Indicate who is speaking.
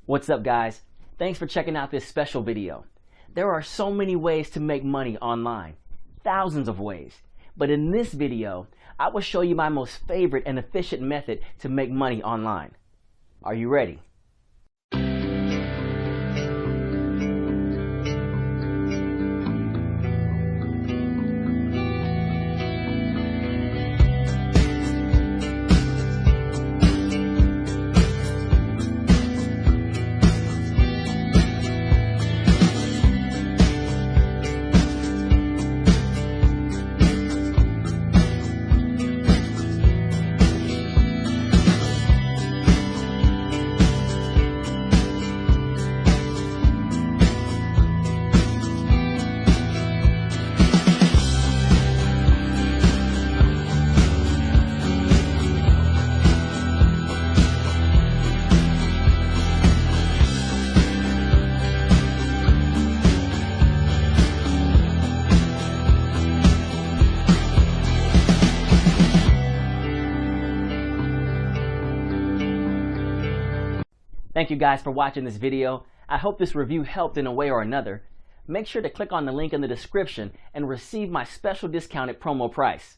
Speaker 1: What's up, guys? Thanks for checking out this special video. There are so many ways to make money online, thousands of ways. But in this video, I will show you my most favorite and efficient method to make money online. Are you ready? Thank you guys for watching this video. I hope this review helped in a way or another. Make sure to click on the link in the description and receive my special discounted promo price.